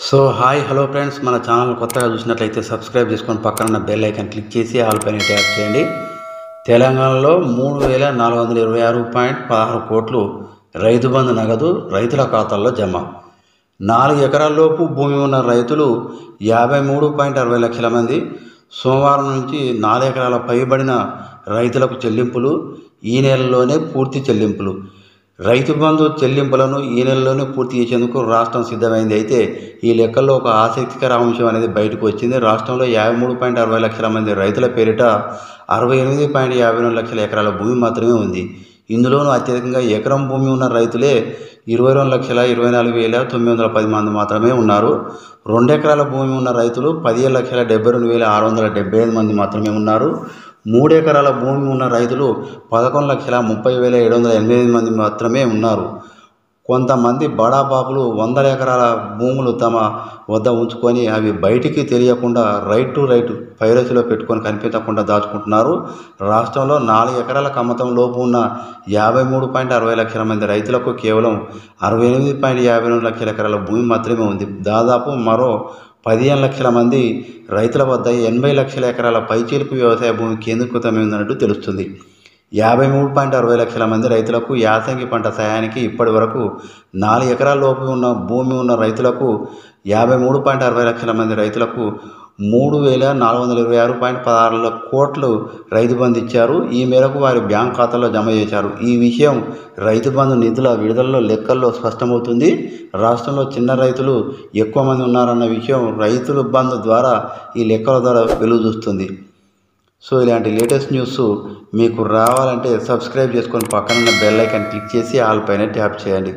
So hi hello friends, మన channel కొత్తగా చూసినట్లయితే సబ్స్క్రైబ్ చేసుకొని పక్కన ఉన్న బెల్ ఐకాన్ క్లిక్ చేసి ఆల్ పైన ట్యాప్ చేయండి. తెలంగాణలో 3,426.16 కోట్లు రైతు బంధు నగదు రైతుల ఖాతాల్లో జమ. 4 ఎకరాల్లోపు భూమి ఉన్న రైతులు 53.60 లక్షల మంది. సోమవారం నుంచి 4 ఎకరాల పైబడిన రైతులకు చెల్లింపులు. ఈ నెలలోనే పూర్తి చెల్లింపులు. రైతు బంధు చెల్లింపులను ఈ నెలలోనే పూర్తి చేసేందుకు రాష్ట్రం సిద్ధమైంది. అయితే ఈ లెక్కల్లో ఒక ఆసక్తికర అంశం అనేది బయటకు వచ్చింది. రాష్ట్రంలో 53.60 లక్షల మంది రైతుల పేరిట 68.52 లక్షల ఎకరాల భూమి మాత్రమే ఉంది. ఇందులోనూ అత్యధికంగా ఎకరం భూమి ఉన్న రైతులే 22,24,910 మంది మాత్రమే ఉన్నారు. 2 ఎకరాల భూమి ఉన్న రైతులు 15,72,675 మంది మాత్రమే ఉన్నారు. 3 ఎకరాల భూమి ఉన్న రైతులు 11,30,788 మంది మాత్రమే ఉన్నారు. కొంతమంది బడాబాబులు 100 ఎకరాల భూములు తమ వద్ద ఉంచుకొని అవి బయటికి తెలియకుండా రైట్ టు రైట్ పైరసీలో పెట్టుకొని కనిపించకుండా దాచుకుంటున్నారు. రాష్ట్రంలో 4 ఎకరాల కమ్మతం లోపు ఉన్న 53.60 లక్షల మంది రైతులకు కేవలం 68.52 లక్షల ఎకరాల భూమి మాత్రమే ఉంది. దాదాపు మరో 15 లక్షల మంది రైతుల వద్ద 80 లక్షల ఎకరాల పైచిలుకు వ్యవసాయ భూమి కేంద్రీకృతమైందన్నట్టు తెలుస్తుంది. 53.60 లక్షల మంది రైతులకు యాసంగి పంట సాయానికి ఇప్పటి వరకు 4 ఎకరాల లోపు ఉన్న భూమి ఉన్న రైతులకు 53.60 లక్షల మంది రైతులకు 3,426.16 కోట్లు రైతు బంధు ఇచ్చారు. ఈ మేరకు వారి బ్యాంక్ ఖాతాల్లో జమ చేశారు. ఈ విషయం రైతు బంధు నిధుల విడుదలలో లెక్కల్లో స్పష్టమవుతుంది. రాష్ట్రంలో చిన్న రైతులు ఎక్కువ మంది ఉన్నారన్న విషయం రైతుల బంధు ద్వారా ఈ లెక్కల ద్వారా వెలుగు చూస్తుంది. సో ఇలాంటి లేటెస్ట్ న్యూస్ మీకు రావాలంటే సబ్స్క్రైబ్ చేసుకొని పక్కన ఉన్న బెల్ ఐకాన్ క్లిక్ చేసి ఆల్ పైన ట్యాప్ చేయండి.